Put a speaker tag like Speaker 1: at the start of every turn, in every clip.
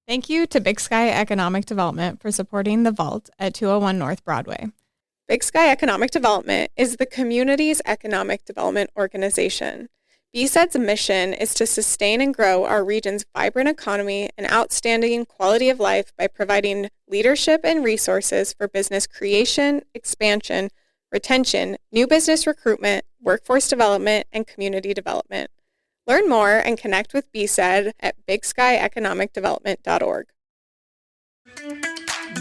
Speaker 1: Thank you to Big Sky Economic Development for supporting The Vault at 201 North Broadway.
Speaker 2: Big Sky Economic Development is the community's economic development organization. BSED's mission is to sustain and grow our region's vibrant economy and outstanding quality of life by providing leadership and resources for business creation, expansion, retention, new business recruitment, workforce development, and community development. Learn more and connect with BSED at bigskyeconomicdevelopment.org.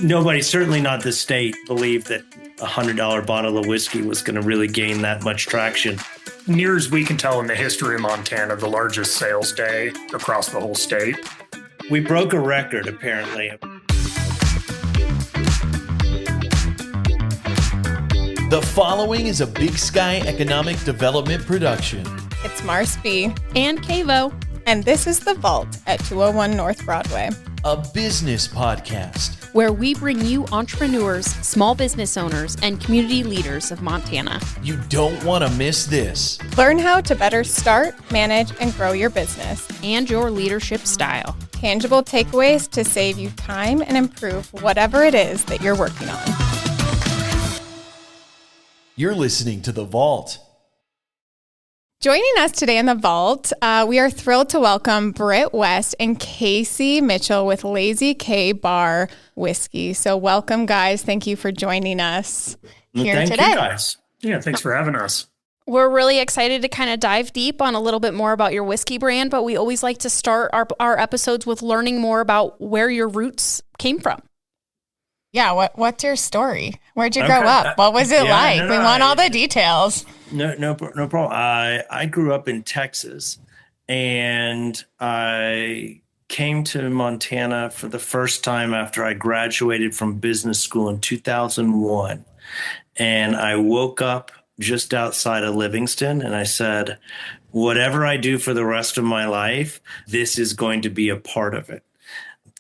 Speaker 3: Nobody, certainly not the state, believed that a $100 bottle of whiskey was going to really gain that much traction.
Speaker 4: Near as we can tell in the history of Montana, the largest sales day across the whole state.
Speaker 3: We broke a record, apparently.
Speaker 5: The following is a Big Sky Economic Development production.
Speaker 1: It's Mars B.
Speaker 6: And Kavo.
Speaker 1: And this is The Vault at 201 North Broadway.
Speaker 5: A business podcast
Speaker 6: where we bring you entrepreneurs, small business owners, and community leaders of Montana.
Speaker 5: You don't want to miss this.
Speaker 1: Learn how to better start, manage, and grow your business.
Speaker 6: And your leadership style.
Speaker 1: Tangible takeaways to save you time and improve whatever it is that you're working on.
Speaker 5: You're listening to The Vault.
Speaker 1: Joining us today in The Vault, we are thrilled to welcome Britt West and Casey Mitchell with Lazy K Bar Whiskey. So welcome, guys. Thank you for joining us here
Speaker 3: Thank
Speaker 1: today.
Speaker 3: you, guys.
Speaker 4: Yeah, thanks for having us.
Speaker 6: We're really excited to kind of dive deep on a little bit more about your whiskey brand, but we always like to start our episodes with learning more about where your roots came from.
Speaker 1: Yeah, what's your story? Where'd you grow up? What was it like? We want all the details.
Speaker 3: No problem. I grew up in Texas, and I came to Montana for the first time after I graduated from business school in 2001. And I woke up just outside of Livingston, and I said, whatever I do for the rest of my life, this is going to be a part of it.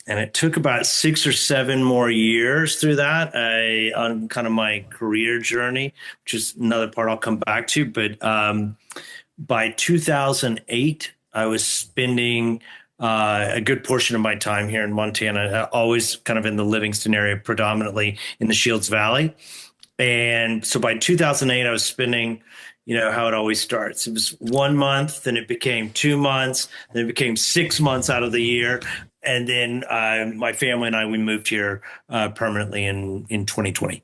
Speaker 3: And it took about 6 or 7 more years through that on kind of my career journey, which is another part I'll come back to. But by 2008, I was spending a good portion of my time here in Montana, always kind of in the Livingston area, predominantly in the Shields Valley. And so by 2008, I was spending, how it always starts. It was 1 month, then it became 2 months, then it became 6 months out of the year. And then my family and I, we moved here permanently in 2020.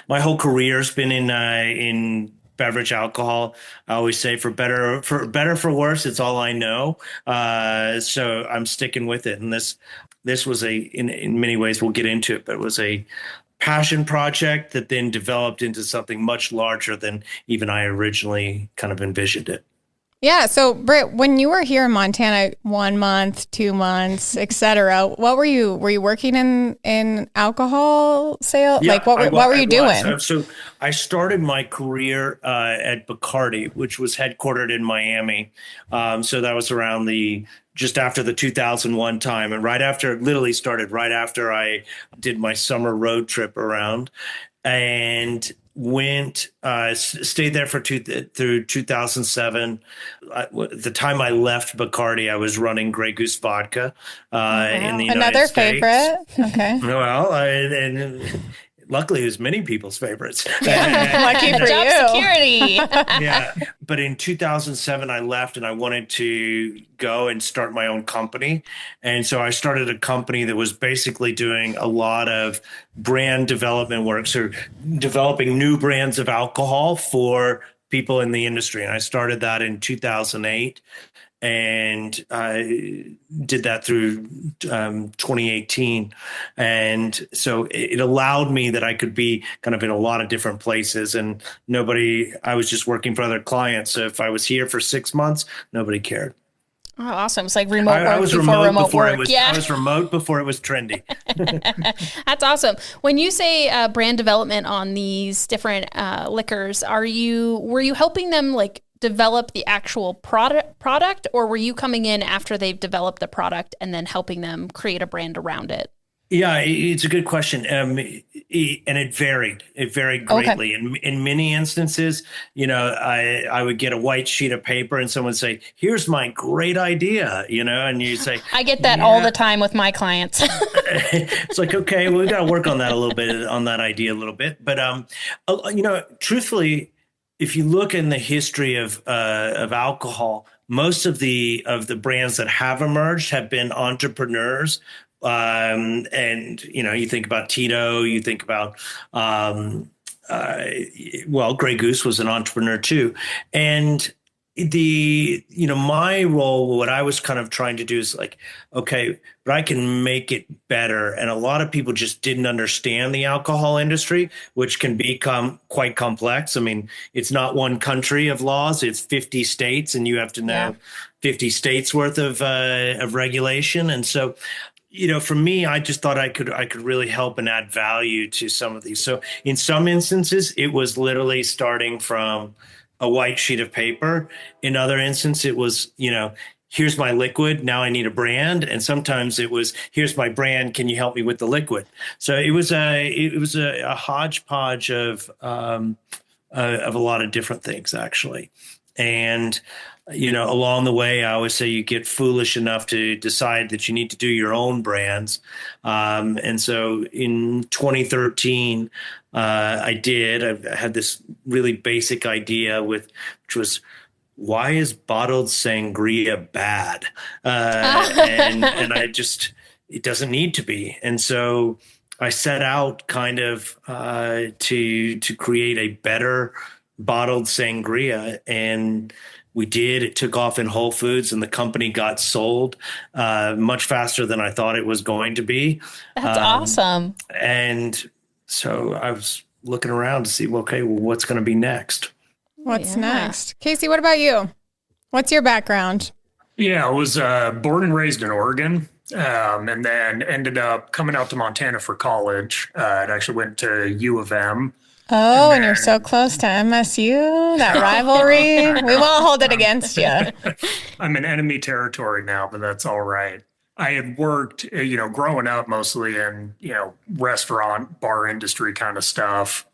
Speaker 3: My whole career has been in beverage alcohol. I always say for better, for worse, it's all I know. So I'm sticking with it. And this was in many ways, we'll get into it, but it was a passion project that then developed into something much larger than even I originally kind of envisioned it.
Speaker 1: Yeah. So, Britt, when you were here in Montana, 1 month, 2 months, et cetera, what were you working in alcohol sales?
Speaker 3: Yeah,
Speaker 1: what were you doing?
Speaker 3: So I started my career at Bacardi, which was headquartered in Miami. So that was around just after the 2001 time, and literally started right after I did my summer road trip around, and stayed there through 2007. The time I left Bacardi, I was running Grey Goose Vodka in the United States.
Speaker 1: Another favorite. Okay.
Speaker 3: Well, and luckily, it was many people's favorites.
Speaker 1: Lucky for
Speaker 6: Job
Speaker 1: you.
Speaker 6: security.
Speaker 3: Yeah. But in 2007, I left and I wanted to go and start my own company. And so I started a company that was basically doing a lot of brand development work. So developing new brands of alcohol for people in the industry. And I started that in 2008. And I did that through 2018. And so it allowed me that I could be kind of in a lot of different places, and I was just working for other clients. So if I was here for 6 months, nobody cared.
Speaker 6: Oh, awesome. It's like remote work
Speaker 3: I was
Speaker 6: before remote work.
Speaker 3: I was remote before it was trendy.
Speaker 6: That's awesome. When you say brand development on these different liquors, were you helping them like develop the actual product, or were you coming in after they've developed the product and then helping them create a brand around it?
Speaker 3: Yeah, it's a good question. And it varied. It varied greatly. In many instances, I would get a white sheet of paper and someone would say, "Here's my great idea," and you say,
Speaker 6: I get that all
Speaker 3: "Yeah."
Speaker 6: the time with my clients.
Speaker 3: It's like, okay, well, we got to work on that a little bit, on that idea a little bit. But truthfully, if you look in the history of alcohol, most of the brands that have emerged have been entrepreneurs. And you think about Tito, you think about Grey Goose was an entrepreneur too. And my role, what I was kind of trying to do is like, okay, but I can make it better. And a lot of people just didn't understand the alcohol industry, which can become quite complex. I mean, it's not one country of laws, it's 50 states, and you have to know 50 states worth of regulation. And so, for me, I just thought I could really help and add value to some of these. So in some instances, it was literally starting from a white sheet of paper. In other instances, it was, here's my liquid. Now I need a brand. And sometimes it was, here's my brand. Can you help me with the liquid? So it was a hodgepodge of a lot of different things, actually. And along the way, I always say you get foolish enough to decide that you need to do your own brands. And so in 2013, I had this really basic idea which was, why is bottled sangria bad? And it doesn't need to be. And so I set out kind of to create a better bottled sangria, and we did. It took off in Whole Foods, and the company got sold much faster than I thought it was going to be.
Speaker 6: That's awesome.
Speaker 3: And so I was looking around to see, what's going to be next?
Speaker 1: What's next? Casey, what about you? What's your background?
Speaker 4: Yeah, I was born and raised in Oregon, and then ended up coming out to Montana for college. I actually went to U of M.
Speaker 1: Oh, and you're so close to MSU, that rivalry. We won't hold it against you.
Speaker 4: I'm in enemy territory now, but that's all right. I had worked, growing up mostly in, restaurant, bar industry kind of stuff.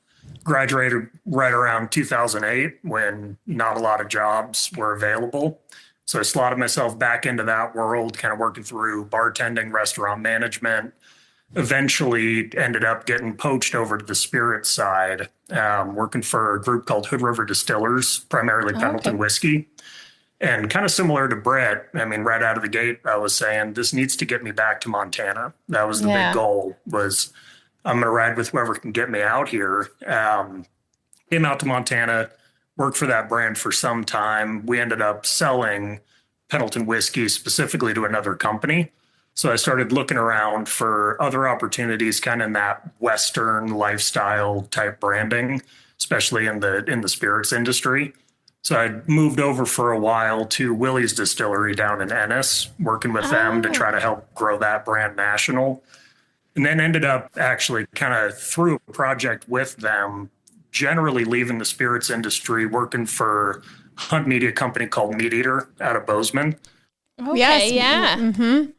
Speaker 4: Graduated right around 2008 when not a lot of jobs were available. So I slotted myself back into that world, kind of working through bartending, restaurant management. Eventually ended up getting poached over to the spirit side, working for a group called Hood River Distillers, primarily Pendleton whiskey. And kind of similar to Britt, I mean, right out of the gate, I was saying, this needs to get me back to Montana. That was the big goal, was I'm going to ride with whoever can get me out here. Came out to Montana, worked for that brand for some time. We ended up selling Pendleton whiskey specifically to another company. So I started looking around for other opportunities kind of in that Western lifestyle type branding, especially in the spirits industry. So I moved over for a while to Willie's Distillery down in Ennis, working with them to try to help grow that brand national. And then ended up actually kind of through a project with them, generally leaving the spirits industry, working for a hunt media company called Meat Eater out of Bozeman.
Speaker 6: Okay, yes. Yeah.
Speaker 1: Mm-hmm.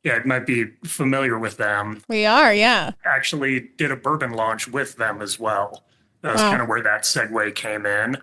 Speaker 4: Yeah, it might be familiar with them.
Speaker 1: We are, yeah.
Speaker 4: Actually did a bourbon launch with them as well. That was kind of where that segue came in.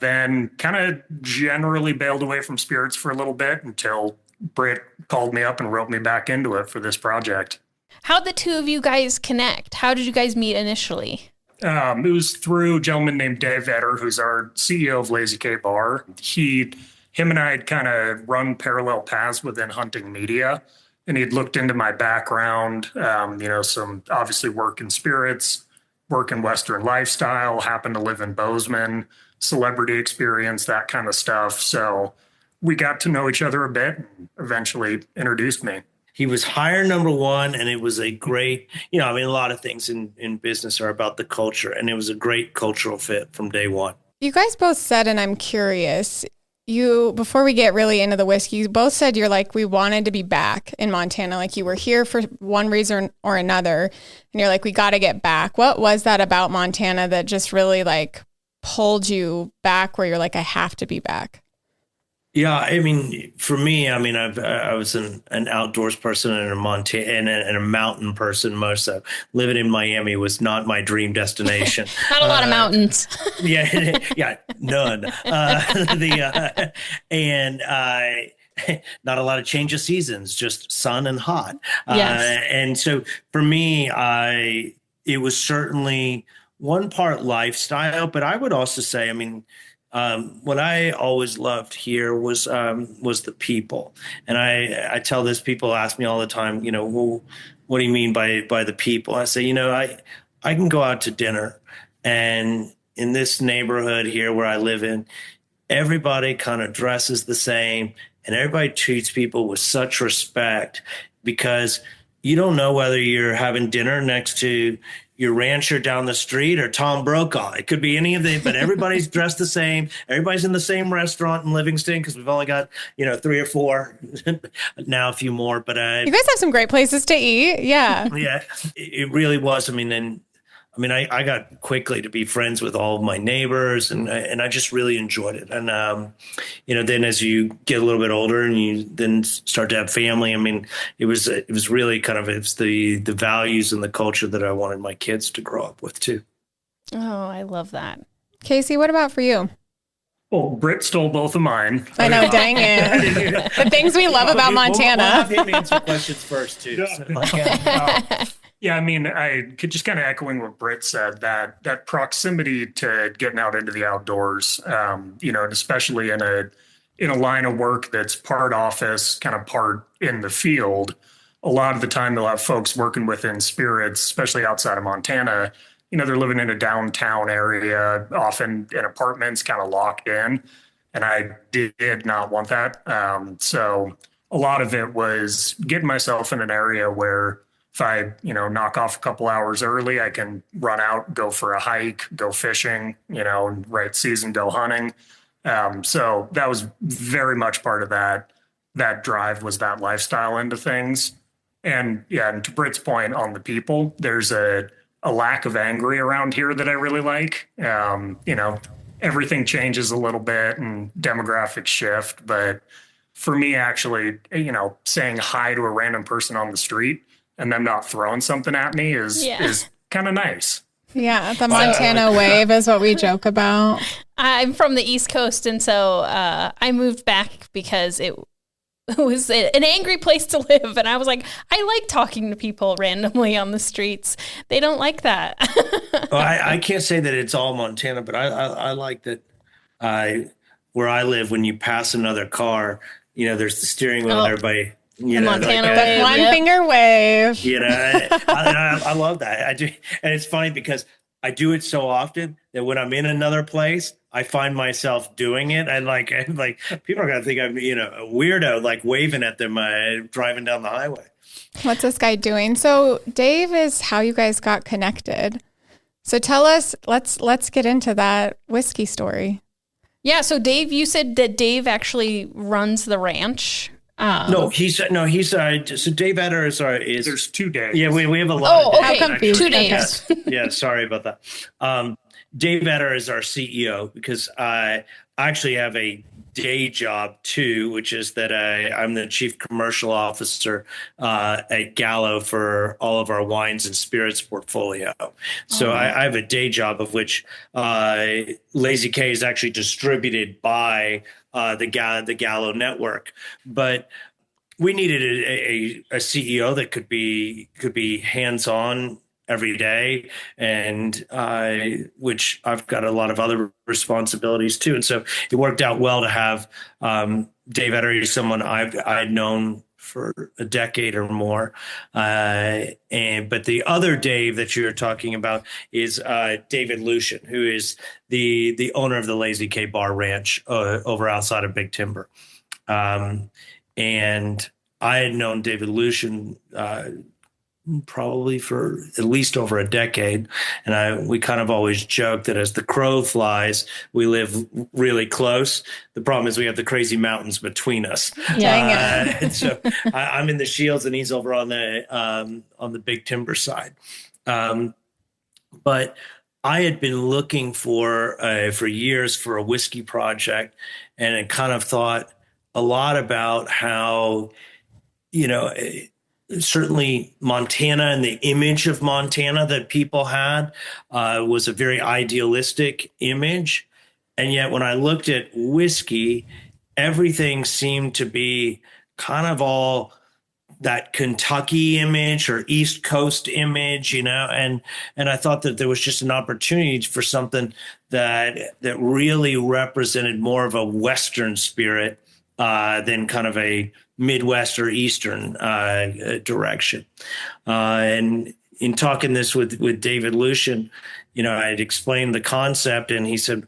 Speaker 4: Then kind of generally bailed away from spirits for a little bit until Britt called me up and roped me back into it for this project.
Speaker 6: How'd the two of you guys connect? How did you guys meet initially?
Speaker 4: It was through a gentleman named Dave Vetter, who's our CEO of Lazy K Bar. Him and I had kind of run parallel paths within hunting media. And he'd looked into my background, some obviously work in spirits, work in Western lifestyle, happened to live in Bozeman, celebrity experience, that kind of stuff. So we got to know each other a bit and eventually introduced me.
Speaker 3: He was hire number one, and it was a great, a lot of things in business are about the culture, and it was a great cultural fit from day one.
Speaker 1: You guys both said, and I'm curious, before we get really into the whiskey, you both said you're like, we wanted to be back in Montana. Like you were here for one reason or another. And you're like, we got to get back. What was that about Montana that just really like pulled you back where you're like, I have to be back?
Speaker 3: Yeah, I mean, for me, I mean, I was an outdoors person and a and a mountain person most of. Living in Miami was not my dream destination.
Speaker 6: Not a lot of mountains.
Speaker 3: Yeah, yeah, none. And not a lot of change of seasons, just sun and hot.
Speaker 6: Yes.
Speaker 3: And so for me, it was certainly one part lifestyle, but I would also say, I mean, what I always loved here was the people, and I tell this, people ask me all the time, you know, well, what do you mean by the people? I say, you know, I can go out to dinner, and in this neighborhood here where I live in, everybody kind of dresses the same, and everybody treats people with such respect because you don't know whether you're having dinner next to your rancher down the street or Tom Brokaw. It could be any of them, but everybody's dressed the same. Everybody's in the same restaurant in Livingston because we've only got, you know, 3 or 4, now a few more. But
Speaker 1: You guys have some great places to eat. Yeah.
Speaker 3: yeah, it really was. I mean, I got quickly to be friends with all of my neighbors, and I just really enjoyed it. And you know, then as you get a little bit older and you then start to have family, I mean, it was really kind of, it's the values and the culture that I wanted my kids to grow up with too.
Speaker 6: Oh, I love that.
Speaker 1: Casey, what about for you?
Speaker 4: Well, Britt stole both of mine.
Speaker 1: I know, dang it. The things we love about Montana.
Speaker 3: We'll have him answer questions first too. So.
Speaker 4: Yeah, I mean, I could just kind of echoing what Britt said, that proximity to getting out into the outdoors, you know, and especially in a line of work that's part office, kind of part in the field. A lot of the time, they'll have folks working within spirits, especially outside of Montana. You know, they're living in a downtown area, often in apartments, kind of locked in, and I did not want that. So a lot of it was getting myself in an area where, if I, you know, knock off a couple hours early, I can run out, go for a hike, go fishing, you know, right season, go hunting. So that was very much part of that drive, was that lifestyle into things. And yeah, and to Britt's point on the people, there's a lack of angry around here that I really like. You know, everything changes a little bit and demographics shift, but for me, actually, you know, saying hi to a random person on the street and them not throwing something at me is kind of nice.
Speaker 1: Yeah, the Montana wave is what we joke about.
Speaker 6: I'm from the East Coast, and so I moved back because it was an angry place to live. And I was like, I like talking to people randomly on the streets. They don't like that.
Speaker 3: Well, I can't say that it's all Montana, but I like that where I live, when you pass another car, you know, there's the steering wheel and everybody, you know,
Speaker 6: Montana
Speaker 3: like,
Speaker 6: wave.
Speaker 1: One finger wave.
Speaker 3: you know, I love that. I do. And it's funny because I do it so often that when I'm in another place, I find myself doing it. And like people are going to think I'm, you know, a weirdo, like waving at them driving down the highway.
Speaker 1: What's this guy doing? So Dave is how you guys got connected. So tell us, let's get into that whiskey story.
Speaker 6: Yeah. So Dave, you said that Dave actually runs the ranch.
Speaker 3: So Dave Etter is
Speaker 4: There's 2 days.
Speaker 3: Yeah, we have a lot.
Speaker 6: Oh, okay.
Speaker 1: How confused.
Speaker 6: 2 days.
Speaker 3: Yeah, sorry about that. Dave Etter is our CEO because I actually have a day job too, which is that I'm the chief commercial officer at Gallo for all of our wines and spirits portfolio. So I have a day job of which Lazy K is actually distributed by the Gallo network, but we needed a CEO that could be hands-on every day, and which I've got a lot of other responsibilities too. And so it worked out well to have Dave Etter, someone I'd known for a decade or more. But the other Dave that you're talking about is David Leuschen, who is the owner of the Lazy K Bar Ranch over outside of Big Timber. And I had known David Leuschen probably for at least over a decade. And we kind of always joke that as the crow flies, we live really close. The problem is we have the crazy mountains between us. And so I'm in the Shields and he's over on the Big Timber side. But I had been looking for years for a whiskey project, and I kind of thought, a lot about how, you know, certainly Montana and the image of Montana that people had was a very idealistic image. And yet when I looked at whiskey, everything seemed to be kind of all that Kentucky image or East Coast image, and I thought that there was just an opportunity for something that really represented more of a Western spirit than kind of a Midwest or Eastern direction. And in talking this with David Leuschen, I had explained the concept, and he said,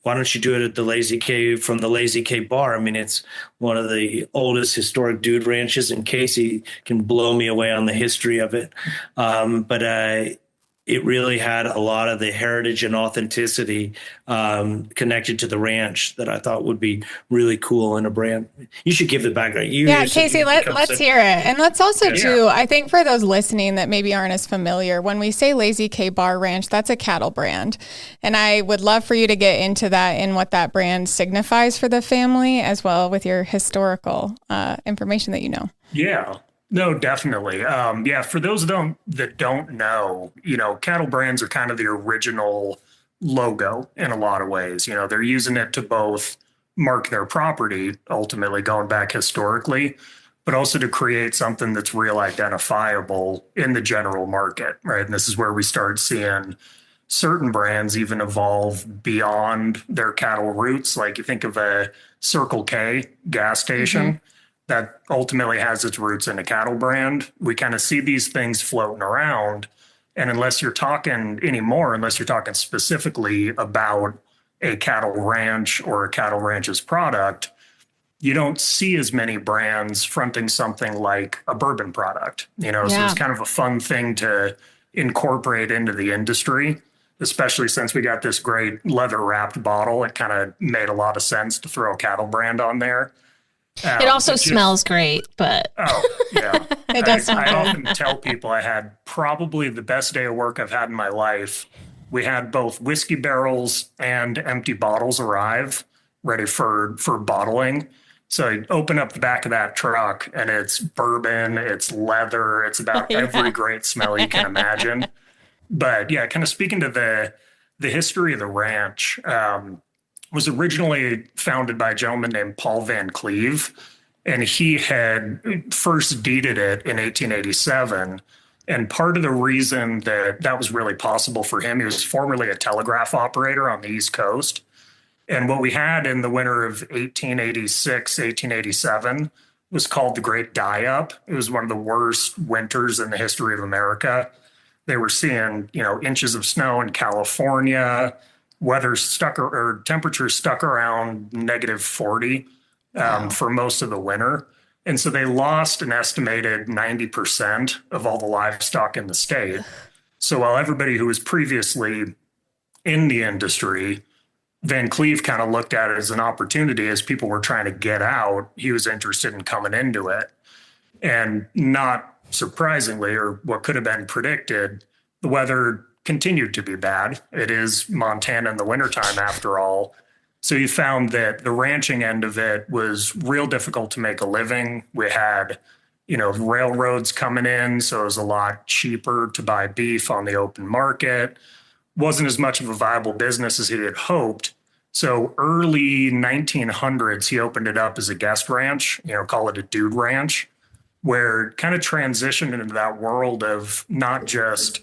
Speaker 3: why don't you do it at the Lazy K, from the Lazy K bar? I mean, it's one of the oldest historic dude ranches, and Casey can blow me away on the history of it. But it really had a lot of the heritage and authenticity connected to the ranch that I thought would be really cool in a brand. You should give the background.
Speaker 1: Casey, let's hear it. And let's also, too, I think for those listening that maybe aren't as familiar, when we say Lazy K Bar Ranch, that's a cattle brand. And I would love for you to get into that and what that brand signifies for the family, as well with your historical information that you know.
Speaker 4: Yeah. No, definitely. For those that don't know, cattle brands are kind of the original logo in a lot of ways. They're using it to both mark their property, ultimately going back historically, but also to create something that's real identifiable in the general market, right? And this is where we start seeing certain brands even evolve beyond their cattle roots. Like you think of a Circle K gas station. That ultimately has its roots in a cattle brand. We kind of see these things floating around. And unless you're talking specifically about a cattle ranch or a cattle ranch's product, you don't see as many brands fronting something like a bourbon product. So it's kind of a fun thing to incorporate into the industry, especially since we got this great leather wrapped bottle. It kind of made a lot of sense to throw a cattle brand on there.
Speaker 6: It also smells great, but
Speaker 1: It does sound
Speaker 4: I
Speaker 1: good.
Speaker 4: often tell people I had probably the best day of work I've had in my life. We had both whiskey barrels and empty bottles arrive ready for bottling. So you open up the back of that truck and it's bourbon, it's leather, it's about every great smell you can imagine. But kind of speaking to the history of the ranch, was originally founded by a gentleman named Paul Van Cleve, and he had first deeded it in 1887. And part of the reason that was really possible for him, he was formerly a telegraph operator on the East Coast. And what we had in the winter of 1886, 1887 was called the Great Die-Up. It was one of the worst winters in the history of America. They were seeing, inches of snow in California, temperatures stuck around -40 for most of the winter. And so they lost an estimated 90% of all the livestock in the state. So while everybody who was previously in the industry, Van Cleve kind of looked at it as an opportunity as people were trying to get out, he was interested in coming into it. And not surprisingly, or what could have been predicted, the weather continued to be bad. It is Montana in the wintertime after all. So you found that the ranching end of it was real difficult to make a living. We had, railroads coming in, so it was a lot cheaper to buy beef on the open market. Wasn't as much of a viable business as he had hoped. So early 1900s, he opened it up as a guest ranch, call it a dude ranch, where it kind of transitioned into that world of not just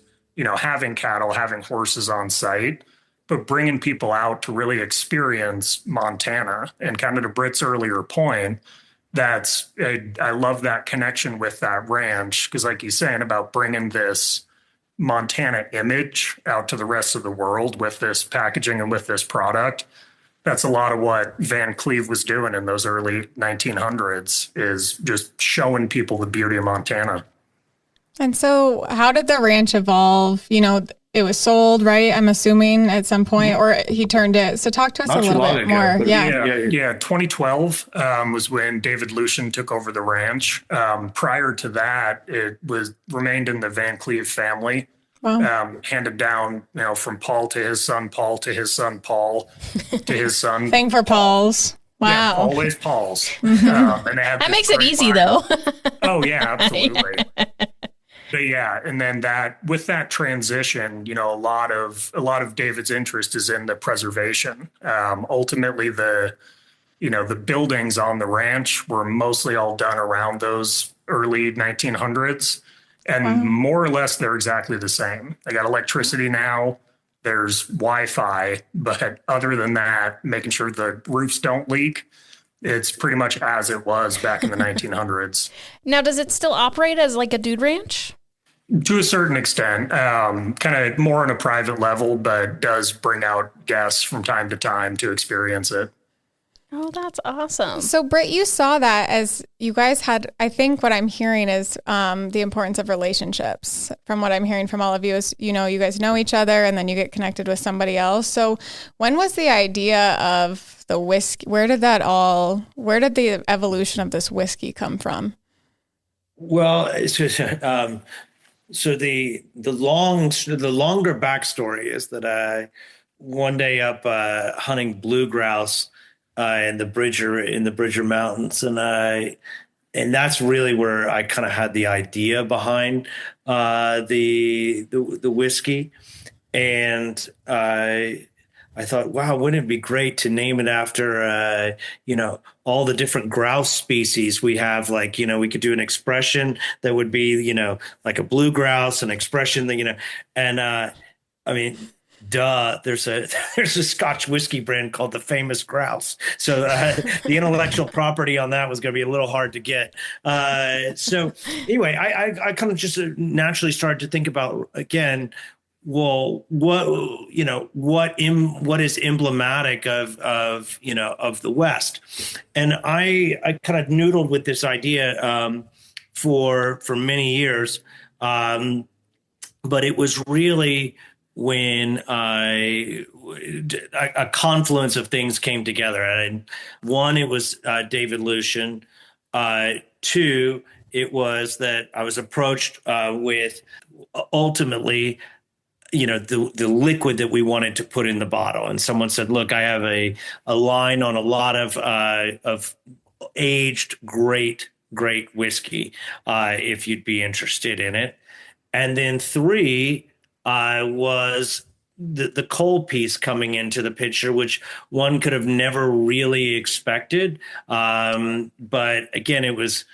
Speaker 4: having cattle, having horses on site, but bringing people out to really experience Montana. And kind of to Britt's earlier point, I love that connection with that ranch, because like he's saying about bringing this Montana image out to the rest of the world with this packaging and with this product. That's a lot of what Van Cleve was doing in those early 1900s, is just showing people the beauty of Montana.
Speaker 1: And so how did the ranch evolve? It was sold, right? I'm assuming at some point, or he turned it. So talk to us
Speaker 3: Not
Speaker 1: a
Speaker 3: too
Speaker 1: little
Speaker 3: long
Speaker 1: bit
Speaker 3: ago,
Speaker 1: more.
Speaker 3: but
Speaker 1: Yeah.
Speaker 4: 2012 was when David Leuschen took over the ranch. Prior to that, it remained in the Van Cleve family.
Speaker 1: Wow.
Speaker 4: Handed down, from Paul to his son, Paul to his son, Paul to his son.
Speaker 1: Thing for Paul's. Wow.
Speaker 4: Yeah, always Paul's. And they have
Speaker 6: That
Speaker 4: this
Speaker 6: makes it
Speaker 4: great
Speaker 6: easy,
Speaker 4: bar.
Speaker 6: though.
Speaker 4: Oh yeah, absolutely. But yeah, and then that with that transition, a lot of David's interest is in the preservation. Ultimately, the buildings on the ranch were mostly all done around those early 1900s, and more or less they're exactly the same. They got electricity now. There's Wi-Fi, but other than that, making sure the roofs don't leak, it's pretty much as it was back in the 1900s.
Speaker 6: Now, does it still operate as like a dude ranch?
Speaker 4: To a certain extent, kind of more on a private level, but does bring out guests from time to time to experience it.
Speaker 6: Oh, that's awesome.
Speaker 1: So, Britt, you saw that as you guys had, I think what I'm hearing is the importance of relationships. From what I'm hearing from all of you is, you guys know each other and then you get connected with somebody else. So when was the idea of the whiskey? Where did the evolution of this whiskey come from?
Speaker 3: Well, so the longer backstory is that one day up hunting blue grouse in the Bridger Mountains, and that's really where I kind of had the idea behind the whiskey, and I thought, wow, wouldn't it be great to name it after, all the different grouse species we have? Like, we could do an expression that would be, like a blue grouse, an expression that, and I mean, duh, there's a Scotch whiskey brand called the Famous Grouse. So the intellectual property on that was going to be a little hard to get. So anyway, I kind of just naturally started to think about, again, well, what is emblematic of the West? And I kind of noodled with this idea for many years, but it was really when a confluence of things came together. And one, it was David Leuschen. Two, it was that I was approached with ultimately the liquid that we wanted to put in the bottle. And someone said, look, I have a line on a lot of aged great whiskey, if you'd be interested in it. And then three was the Cole piece coming into the picture, which one could have never really expected. But again, it was,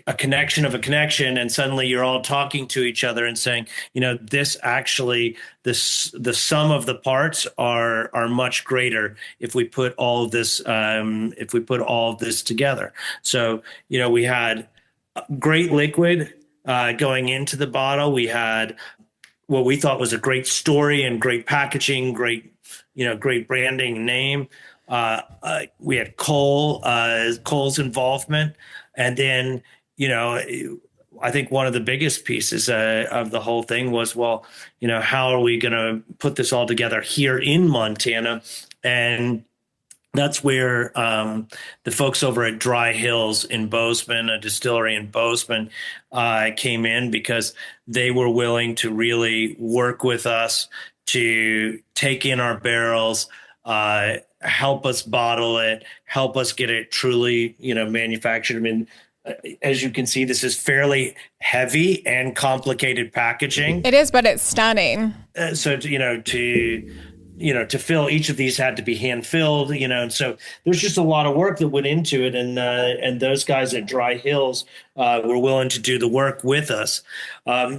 Speaker 3: a connection of a connection, and suddenly you're all talking to each other and saying, this actually, the sum of the parts are much greater if we put all of this together. So we had great liquid going into the bottle. We had what we thought was a great story and great packaging, great branding name. We had Cole's involvement. And then, I think one of the biggest pieces of the whole thing was, well, how are we going to put this all together here in Montana? And that's where the folks over at Dry Hills in Bozeman, a distillery in Bozeman, came in, because they were willing to really work with us to take in our barrels, help us bottle it, help us get it truly, manufactured. I mean, as you can see, this is fairly heavy and complicated packaging.
Speaker 1: It is, but it's stunning.
Speaker 3: So, to fill each of these had to be hand filled, and so there's just a lot of work that went into it. And those guys at Dry Hills were willing to do the work with us.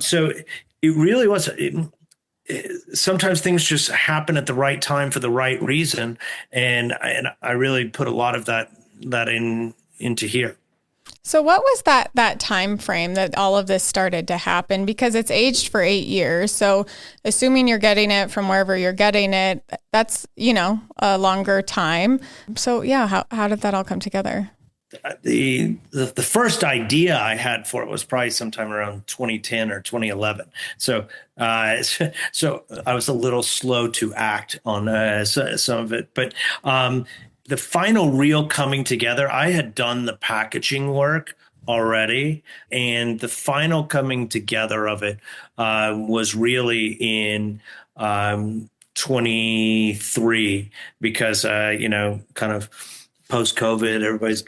Speaker 3: So it really was. Sometimes things just happen at the right time for the right reason, and I really put a lot of that into here.
Speaker 1: So what was that time frame that all of this started to happen? Because it's aged for 8 years. So assuming you're getting it from wherever you're getting it, that's, a longer time. So yeah, how did that all come together?
Speaker 3: The first idea I had for it was probably sometime around 2010 or 2011. So so I was a little slow to act on some of it, but the final real coming together, I had done the packaging work already, and the final coming together of it was really in 23 because, kind of post-COVID, everybody's,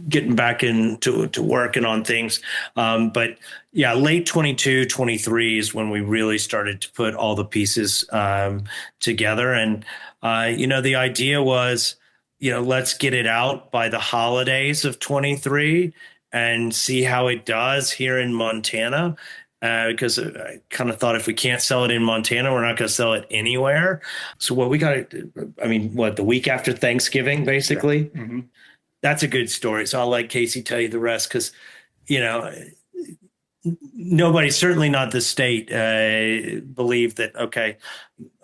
Speaker 3: getting back into working on things. But yeah, late 22, 23 is when we really started to put all the pieces together. And, the idea was, let's get it out by the holidays of 23 and see how it does here in Montana. Because I kind of thought if we can't sell it in Montana, we're not going to sell it anywhere. So what we got, the week after Thanksgiving, basically,
Speaker 4: Yeah. Mm-hmm.
Speaker 3: That's a good story. So I'll let Casey tell you the rest because, nobody, certainly not the state, believed that, okay,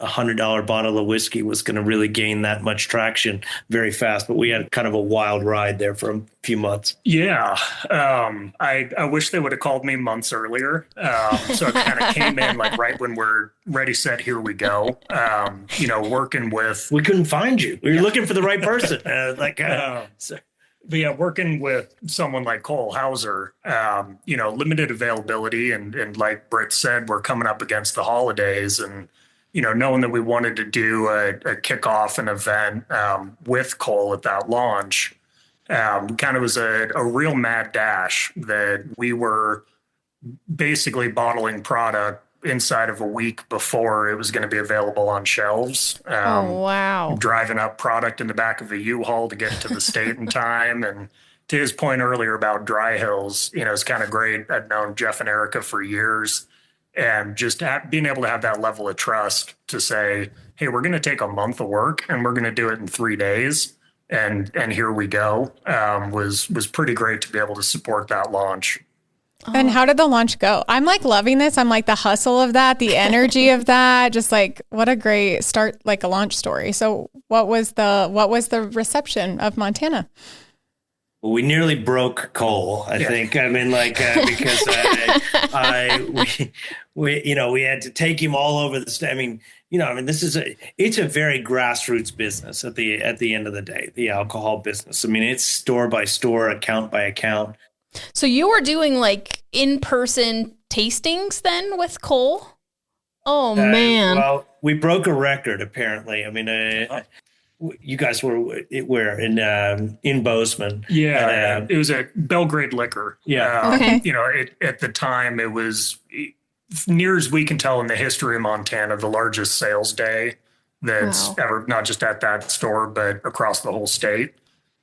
Speaker 3: $100 bottle of whiskey was going to really gain that much traction very fast. But we had kind of a wild ride there for a few months.
Speaker 4: Yeah. I wish they would have called me months earlier. So it kind of came in like right when we're ready, set, here we go. Working with...
Speaker 3: We couldn't find you. We were looking for the right person.
Speaker 4: But yeah, working with someone like Cole Hauser, limited availability. And like Britt said, we're coming up against the holidays and, knowing that we wanted to do a kickoff, an event with Cole at that launch, kind of was a real mad dash that we were basically bottling product inside of a week before it was going to be available on shelves.
Speaker 6: Oh, wow.
Speaker 4: Driving up product in the back of a U-Haul to get to the state in time. And to his point earlier about Dry Hills, it's kind of great. I'd known Jeff and Erica for years. And just being able to have that level of trust to say, hey, we're going to take a month of work and we're going to do it in 3 days. And here we go, was pretty great to be able to support that launch.
Speaker 1: And how did the launch go? I'm like loving this. I'm like the hustle of that, the energy of that, just like what a great start, like a launch story. So what was the reception of Montana?
Speaker 3: Well, we nearly broke Cole, I think. Because we had to take him all over the state. It's a very grassroots business at the end of the day, the alcohol business. It's store by store, account by account.
Speaker 6: So you were doing like in-person tastings then with Cole? Oh, man.
Speaker 3: Well, we broke a record, apparently. You guys were in Bozeman.
Speaker 4: Yeah, it was a Belgrade Liquor.
Speaker 3: Yeah.
Speaker 6: Okay.
Speaker 4: At the time, it was, near as we can tell in the history of Montana, the largest sales day that's ever, not just at that store, but across the whole state.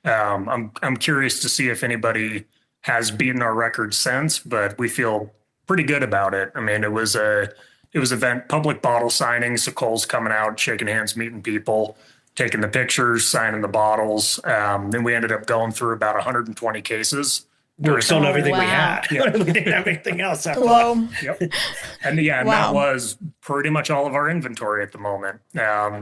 Speaker 4: I'm curious to see if anybody has beaten our record since, but we feel pretty good about it. It was event, public bottle signing. So Cole's coming out, shaking hands, meeting people, taking the pictures, signing the bottles. Then we ended up going through about 120 cases.
Speaker 3: We were selling everything we had.
Speaker 4: Yeah.
Speaker 3: We didn't have anything else.
Speaker 1: Whoa.
Speaker 4: Yep. And that was pretty much all of our inventory at the moment.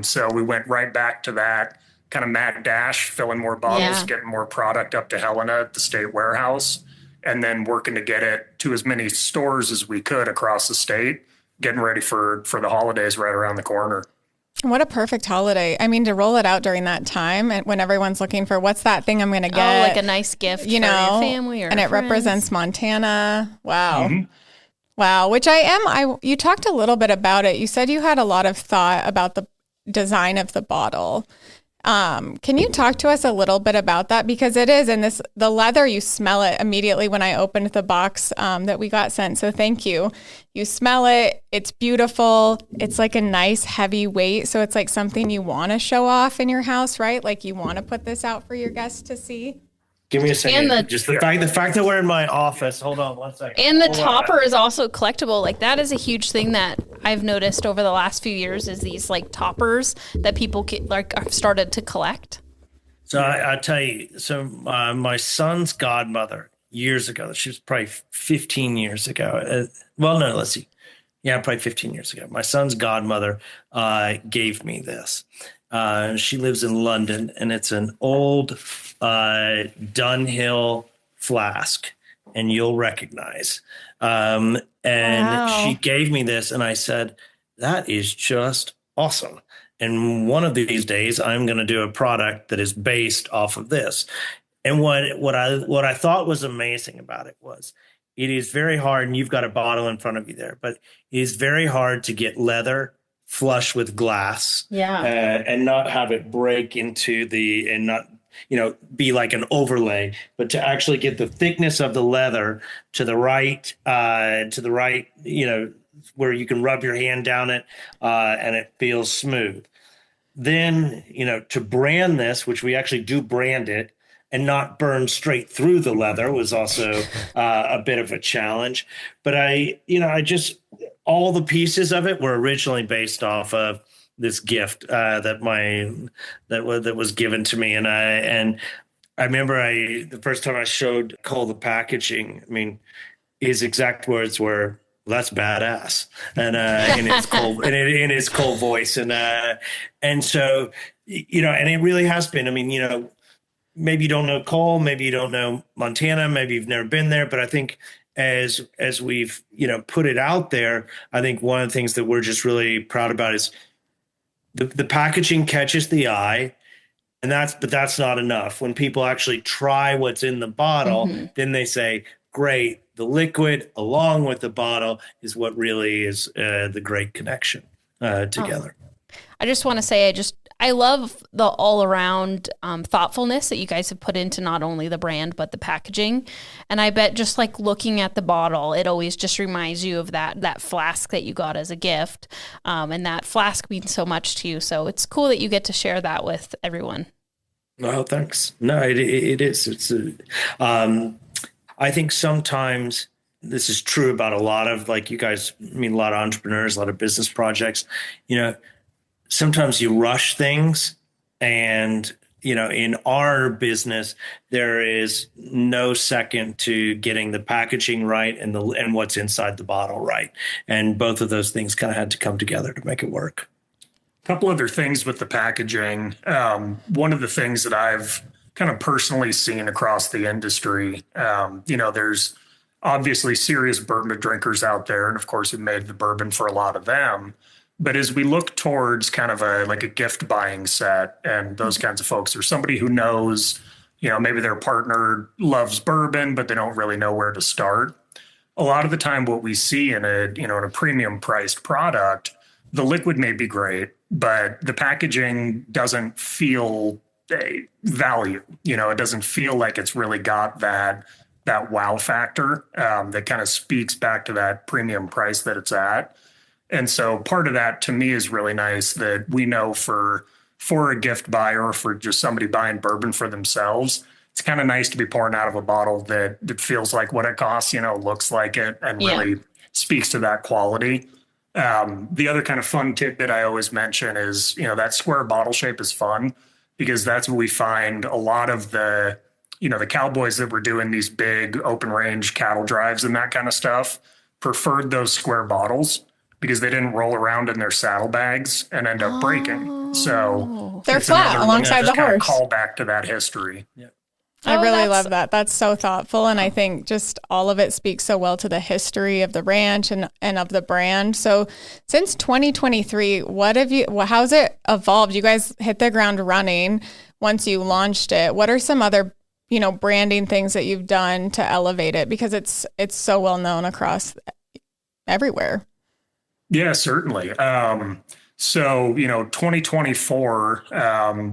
Speaker 4: So we went right back to that kind of mad dash, filling more bottles, getting more product up to Helena at the state warehouse, and then working to get it to as many stores as we could across the state, getting ready for the holidays right around the corner.
Speaker 1: What a perfect holiday. To roll it out during that time and when everyone's looking for what's that thing I'm going to get.
Speaker 6: Oh, like a nice gift for your family or
Speaker 1: and it
Speaker 6: friends.
Speaker 1: represents Montana. Wow.
Speaker 4: Mm-hmm.
Speaker 1: Wow. Which you talked a little bit about it. You said you had a lot of thought about the design of the bottle. Can you talk to us a little bit about that? Because it is, and the leather, you smell it immediately when I opened the box that we got sent. So thank you. You smell it. It's beautiful. It's like a nice heavy weight. So it's like something you want to show off in your house, right? Like you want to put this out for your guests to see.
Speaker 3: Give me a second.
Speaker 6: And
Speaker 3: Just the fact that we're in my office. Hold on 1 second.
Speaker 6: And the topper is also collectible. Like that is a huge thing that I've noticed over the last few years is these like toppers that people have started to collect.
Speaker 3: So I'll tell you. So my son's godmother years ago, she was probably 15 years ago. Let's see. Yeah, probably 15 years ago. My son's godmother gave me this. She lives in London, and it's an old Dunhill flask, and you'll recognize. She gave me this, and I said, that is just awesome. And one of these days, I'm going to do a product that is based off of this. And what I thought was amazing about it was it is very hard, and you've got a bottle in front of you there, but it is very hard to get leather flush with glass, and not have it break into and not, be like an overlay, but to actually get the thickness of the leather to the right, where you can rub your hand down it, and it feels smooth. Then, to brand this, which we actually do brand it and not burn straight through the leather, was also a bit of a challenge. But all the pieces of it were originally based off of this gift that was given to me. And I remember the first time I showed Cole the packaging, I mean, his exact words were, "That's badass," and in his Cole voice, and so, and it really has been. I mean, maybe you don't know Cole, maybe you don't know Montana, maybe you've never been there, but I think as we've put it out there, I think one of the things that we're just really proud about is the packaging catches the eye. But that's not enough. When people actually try what's in the bottle, then they say, great, the liquid along with the bottle is what really is the great connection together.
Speaker 6: I just want to say, I love the all around thoughtfulness that you guys have put into not only the brand, but the packaging. And I bet just like looking at the bottle, it always just reminds you of that flask that you got as a gift. And that flask means so much to you. So it's cool that you get to share that with everyone.
Speaker 3: Well, thanks. No, it is. I think sometimes this is true about a lot of, like, you guys, a lot of entrepreneurs, a lot of business projects, sometimes you rush things, and, in our business, there is no second to getting the packaging right and what's inside the bottle right. And both of those things kind of had to come together to make it work.
Speaker 4: A couple other things with the packaging. One of the things that I've kind of personally seen across the industry, there's obviously serious bourbon drinkers out there. And of course, we made the bourbon for a lot of them. But as we look towards kind of a gift buying set and those kinds of folks, or somebody who knows, maybe their partner loves bourbon, but they don't really know where to start. A lot of the time what we see in a premium priced product, the liquid may be great, but the packaging doesn't feel value. It doesn't feel like it's really got that wow factor that kind of speaks back to that premium price that it's at. And so part of that to me is really nice that we know for a gift buyer or for just somebody buying bourbon for themselves, it's kind of nice to be pouring out of a bottle that feels like what it costs, looks like it, and really speaks to that quality. The other kind of fun tidbit I always mention is, that square bottle shape is fun because that's what we find a lot of the cowboys that were doing these big open range cattle drives and that kind of stuff preferred those square bottles because they didn't roll around in their saddlebags and end up breaking. So
Speaker 1: they're flat alongside the horse.
Speaker 4: Call back to that history. Yeah.
Speaker 1: I really love that. That's so thoughtful. And I think just all of it speaks so well to the history of the ranch and of the brand. So since 2023, how's it evolved? You guys hit the ground running once you launched it. What are some other, branding things that you've done to elevate it? Because it's so well known across everywhere.
Speaker 4: Yeah, certainly. So, 2024,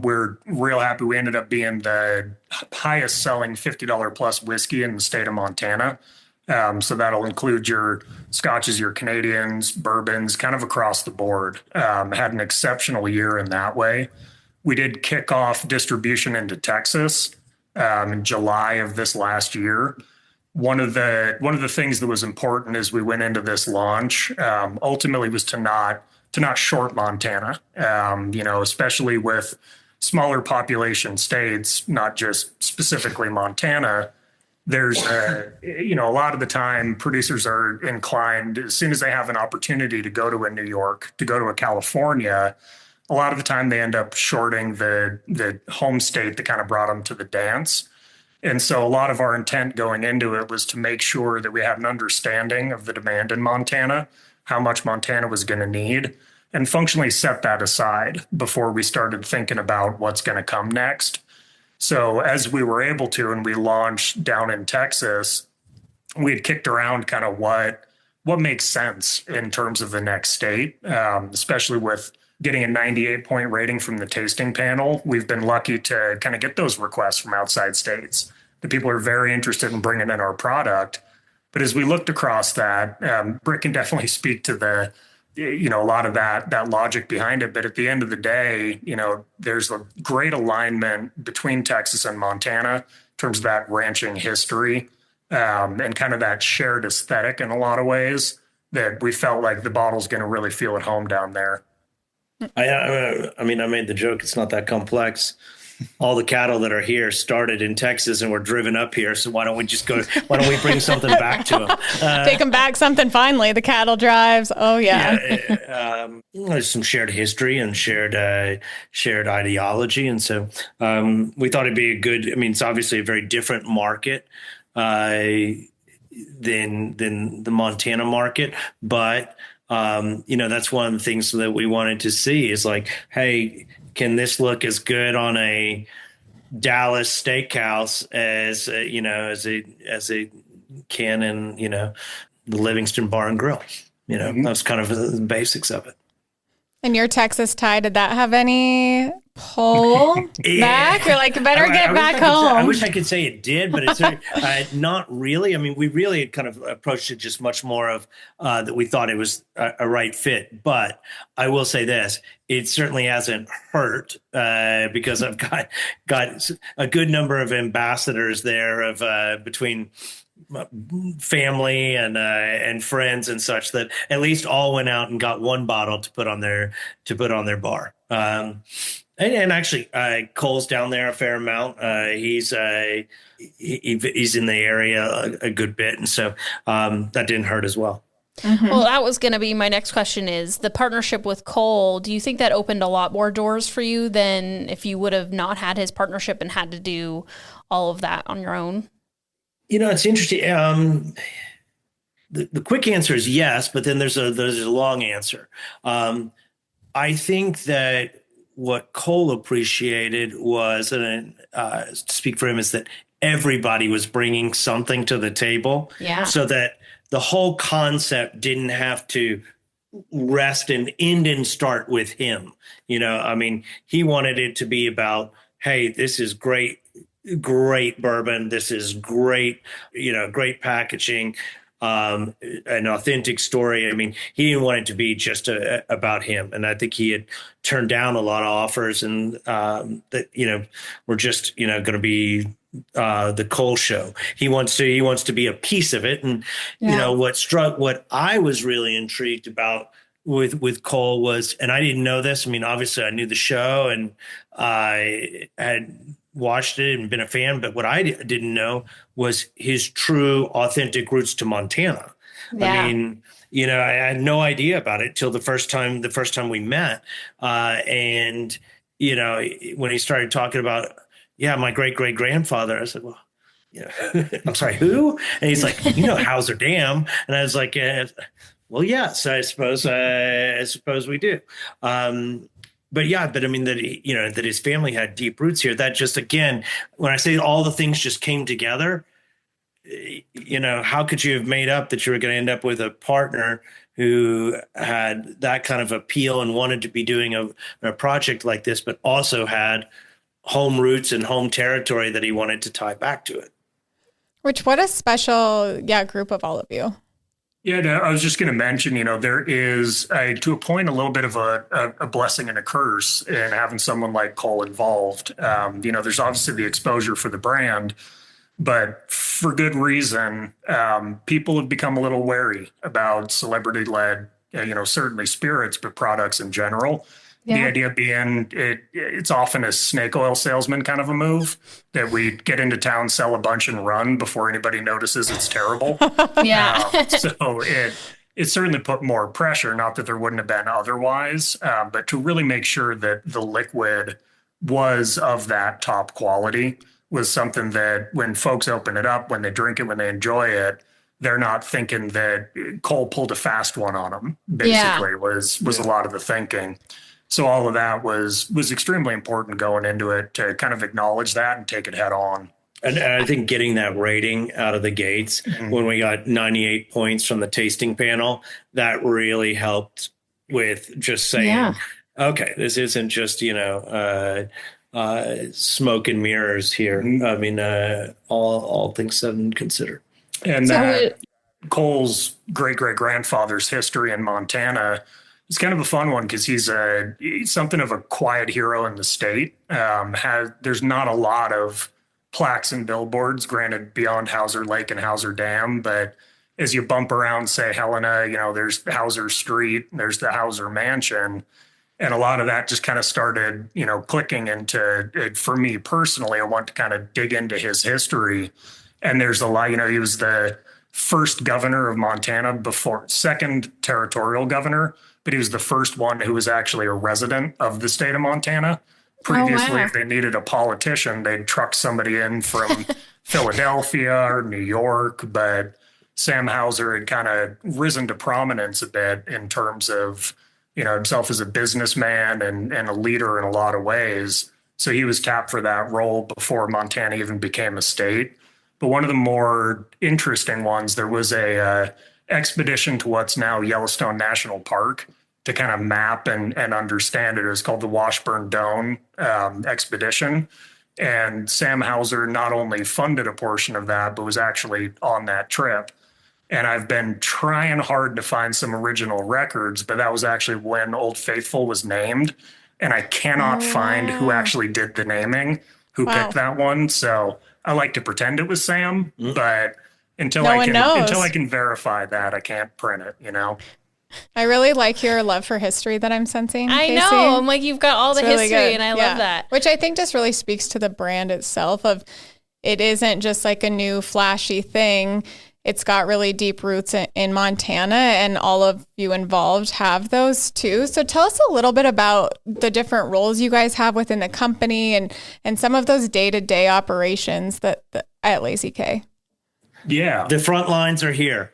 Speaker 4: we're real happy. We ended up being the highest selling $50 plus whiskey in the state of Montana. So that'll include your Scotches, your Canadians, bourbons, kind of across the board. Had an exceptional year in that way. We did kick off distribution into Texas in July of this last year. One of the things that was important as we went into this launch, ultimately was to not short Montana, especially with smaller population states, not just specifically Montana. There's, a lot of the time producers are inclined, as soon as they have an opportunity to go to a New York, to go to a California, a lot of the time they end up shorting the home state that kind of brought them to the dance. And so a lot of our intent going into it was to make sure that we had an understanding of the demand in Montana, how much Montana was going to need, and functionally set that aside before we started thinking about what's going to come next. So as we were able to, and we launched down in Texas, we had kicked around kind of what what makes sense in terms of the next state, especially with getting a 98-point rating from the tasting panel. We've been lucky to kind of get those requests from outside states. The people are very interested in bringing in our product. But as we looked across that, Britt can definitely speak to the, a lot of that logic behind it. But at the end of the day, there's a great alignment between Texas and Montana in terms of that ranching history, and kind of that shared aesthetic in a lot of ways that we felt like the bottle's going to really feel at home down there.
Speaker 3: I made the joke. It's not that complex. All the cattle that are here started in Texas and were driven up here. So why don't we bring something back to them?
Speaker 1: Take them back something finally. The cattle drives. Oh, yeah.
Speaker 3: There's some shared history and shared ideology. And so we thought it'd be it's obviously a very different market than the Montana market. But that's one of the things that we wanted to see is like, hey, can this look as good on a Dallas steakhouse as it can in the Livingston Bar and Grill? That's kind of the basics of it.
Speaker 1: And your Texas tie, did that have any pull back? You're like, better get back home.
Speaker 3: I wish I could say it did, but it's not really. I mean, we really kind of approached it just much more of that we thought it was a right fit. But I will say this, it certainly hasn't hurt because I've got a good number of ambassadors there of between family and friends and such that at least all went out and got one bottle to put on their bar. And actually, Cole's down there a fair amount. He's in the area a good bit, and so that didn't hurt as well.
Speaker 6: Mm-hmm. Well, that was going to be my next question: is the partnership with Cole? Do you think that opened a lot more doors for you than if you would have not had his partnership and had to do all of that on your own?
Speaker 3: It's interesting. The quick answer is yes, but then there's a long answer. I think that what Cole appreciated was, and to speak for him, is that everybody was bringing something to the table, so that the whole concept didn't have to rest and end and start with him. He wanted it to be about, hey, this is great bourbon. This is great, great packaging, an authentic story. He didn't want it to be just about him. And I think he had turned down a lot of offers and that, were just, going to be the Cole show. He wants to be a piece of it. And, what I was really intrigued about with Cole was, and I didn't know this. Obviously I knew the show and I had watched it and been a fan, but what I didn't know was his true authentic roots to Montana. I had no idea about it till the first time we met. And when he started talking about, my great grandfather, I said, well, I'm sorry, who? And he's like, Hauser Dam. And I was like, well, yes, I suppose we do. But that his family had deep roots here. That just, again, when I say all the things just came together, how could you have made up that you were going to end up with a partner who had that kind of appeal and wanted to be doing a project like this, but also had home roots and home territory that he wanted to tie back to it.
Speaker 1: What a special, group of all of you.
Speaker 4: Yeah, I was just going to mention, there is, to a point, a little bit of a blessing and a curse in having someone like Cole involved. There's obviously the exposure for the brand, but for good reason. People have become a little wary about celebrity-led, certainly spirits, but products in general. The idea being it's often a snake oil salesman kind of a move that we get into town, sell a bunch and run before anybody notices it's terrible. So it certainly put more pressure, not that there wouldn't have been otherwise, but to really make sure that the liquid was of that top quality was something that when folks open it up, when they drink it, when they enjoy it, they're not thinking that Cole pulled a fast one on them, basically, was a lot of the thinking. So all of that was extremely important going into it to kind of acknowledge that and take it head on.
Speaker 3: And I think getting that rating out of the gates when we got 98 points from the tasting panel, that really helped with just saying, okay, this isn't just, smoke and mirrors here. I mean, all things said and considered.
Speaker 4: And Cole's great-great-grandfather's history in Montana is kind of a fun one because he's something of a quiet hero in the state. There's not a lot of plaques and billboards, granted beyond Hauser Lake and Hauser Dam, but as you bump around, say, Helena, there's Hauser Street, there's the Hauser Mansion, and a lot of that just kind of started, clicking into it. For me personally, I want to kind of dig into his history, and there's a lot, he was the first governor of Montana second territorial governor, but he was the first one who was actually a resident of the state of Montana. Previously, if they needed a politician, they'd truck somebody in from Philadelphia or New York. But Sam Hauser had kind of risen to prominence a bit in terms of, himself as a businessman and a leader in a lot of ways. So he was tapped for that role before Montana even became a state. But one of the more interesting ones, there was a expedition to what's now Yellowstone National Park to kind of map and understand it. It was called the Washburn Doan expedition. And Sam Hauser not only funded a portion of that, but was actually on that trip. And I've been trying hard to find some original records, but that was actually when Old Faithful was named. And I cannot find who actually did the naming, who picked that one. So I like to pretend it was Sam, but until I can verify that, I can't print it,
Speaker 1: I really like your love for history that I'm sensing, Casey.
Speaker 6: know. I'm like, you've got all the
Speaker 1: really
Speaker 6: history,
Speaker 1: good.
Speaker 6: and I love that.
Speaker 1: Which I think just really speaks to the brand itself of it isn't just like a new flashy thing. It's got really deep roots in Montana, and all of you involved have those too. So tell us a little bit about the different roles you guys have within the company and some of those day-to-day operations that at Lazy K.
Speaker 4: Yeah.
Speaker 3: The front lines are here.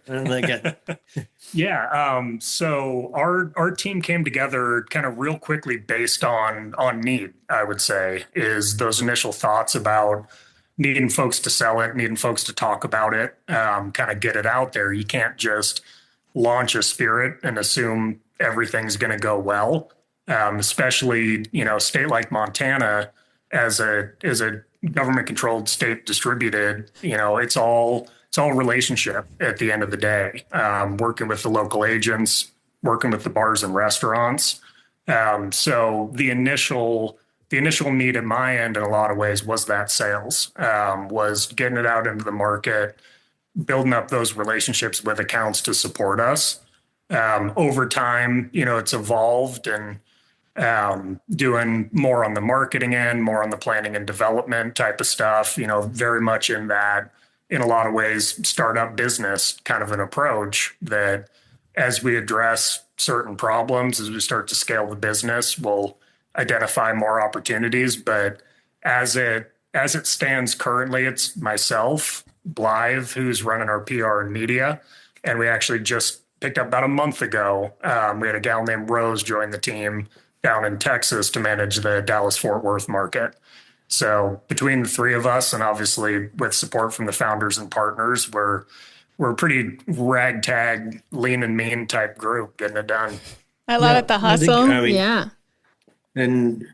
Speaker 4: So our team came together kind of real quickly based on need, I would say, is those initial thoughts about needing folks to sell it, needing folks to talk about it, kind of get it out there. You can't just launch a spirit and assume everything's going to go well, especially, a state like Montana as a government controlled state distributed, it's all relationship at the end of the day, working with the local agents, working with the bars and restaurants. So the initial need at my end in a lot of ways was that sales, was getting it out into the market, building up those relationships with accounts to support us. Over time, it's evolved and doing more on the marketing end, more on the planning and development type of stuff, very much in that, in a lot of ways, startup business kind of an approach that as we address certain problems, as we start to scale the business, we'll identify more opportunities. But as it stands currently, it's myself, Blythe, who's running our PR and media. And we actually just picked up about a month ago. We had a gal named Rose join the team down in Texas to manage the Dallas-Fort Worth market. So between the three of us, and obviously with support from the founders and partners, we're a pretty ragtag, lean and mean type group getting it done.
Speaker 1: I love it, the hustle.
Speaker 3: And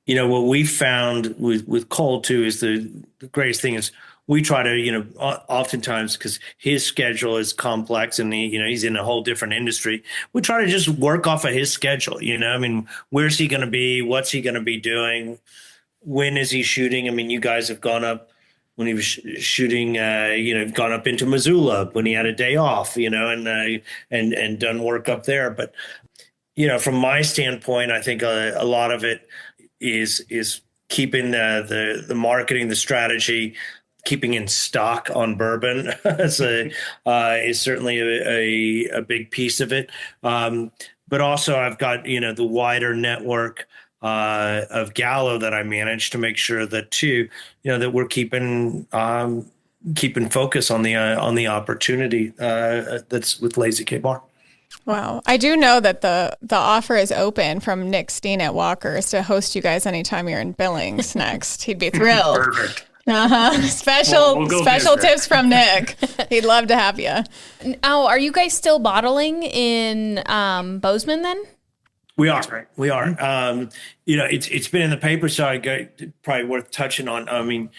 Speaker 3: what we found with Cole too is the greatest thing is we try to, oftentimes because his schedule is complex and he's in a whole different industry. We try to just work off of his schedule. Where's he going to be? What's he going to be doing? When is he shooting? You guys have gone up when he was shooting, gone up into Missoula when he had a day off, and done work up there. But, from my standpoint, I think a lot of it is keeping the marketing, the strategy, keeping in stock on bourbon is certainly a big piece of it. But also I've got, the wider network of Gallo that I manage to make sure that too, that we're keeping focus on the opportunity that's with Lazy K Bar.
Speaker 1: Wow. I do know that the offer is open from Nick Steen at Walker's to host you guys anytime you're in Billings next. He'd be thrilled.
Speaker 4: Perfect.
Speaker 1: Special
Speaker 4: We'll go
Speaker 1: special
Speaker 4: visit.
Speaker 1: tips from Nick. He'd love to have you.
Speaker 6: Oh, are you guys still bottling in Bozeman then?
Speaker 3: We are.
Speaker 4: right.
Speaker 3: We are. It's been in the paper, so probably worth touching on. I mean,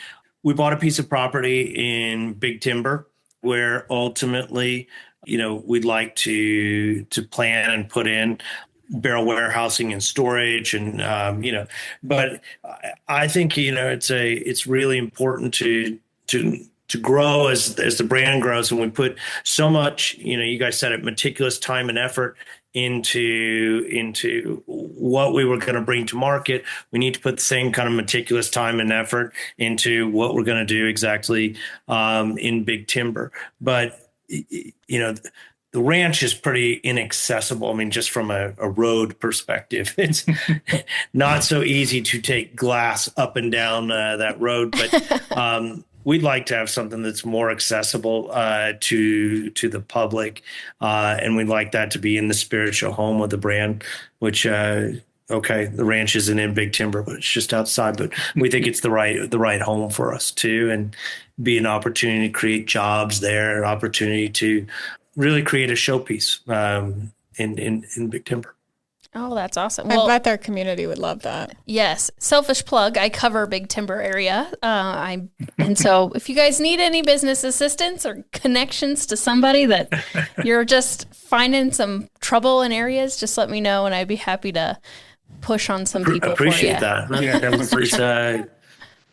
Speaker 3: we bought a piece of property in Big Timber where ultimately, we'd like to plan and put in barrel warehousing and storage, and but I think it's really important to grow as the brand grows, and we put so much, you guys said it, meticulous time and effort into what we were going to bring to market. We need to put the same kind of meticulous time and effort into what we're going to do exactly in Big Timber. But the ranch is pretty inaccessible. I mean, just from a road perspective, it's not so easy to take glass up and down that road. But we'd like to have something that's more accessible to the public, and we'd like that to be in the spiritual home of the brand, which the ranch isn't in Big Timber, but it's just outside. But we think it's the right home for us too, and be an opportunity to create jobs there, an opportunity to really create a showpiece in Big Timber.
Speaker 6: Oh, that's awesome.
Speaker 1: I bet their community would love that.
Speaker 6: Yes. Selfish plug. I cover Big Timber area. And so if you guys need any business assistance or connections to somebody that you're just finding some trouble in areas, just let me know and I'd be happy to push on some people
Speaker 3: Appreciate
Speaker 6: for you.
Speaker 3: that. Yeah, definitely.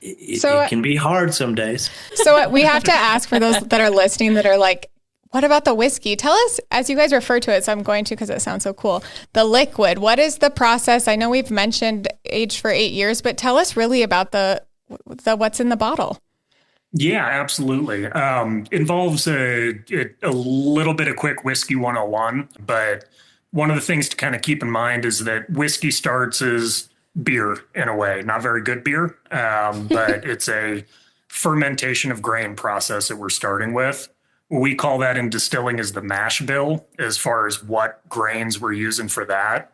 Speaker 3: It can be hard some days.
Speaker 1: So we have to ask for those that are listening that are like, what about the whiskey? Tell us, as you guys refer to it, so I'm going to because it sounds so cool, the liquid. What is the process? I know we've mentioned aged for 8 years, but tell us really about the what's in the bottle.
Speaker 4: Yeah, absolutely. Involves a little bit of quick whiskey 101, but one of the things to kind of keep in mind is that whiskey starts as beer in a way, not very good beer, but it's a fermentation of grain process that we're starting with. We call that in distilling as the mash bill, as far as what grains we're using for that.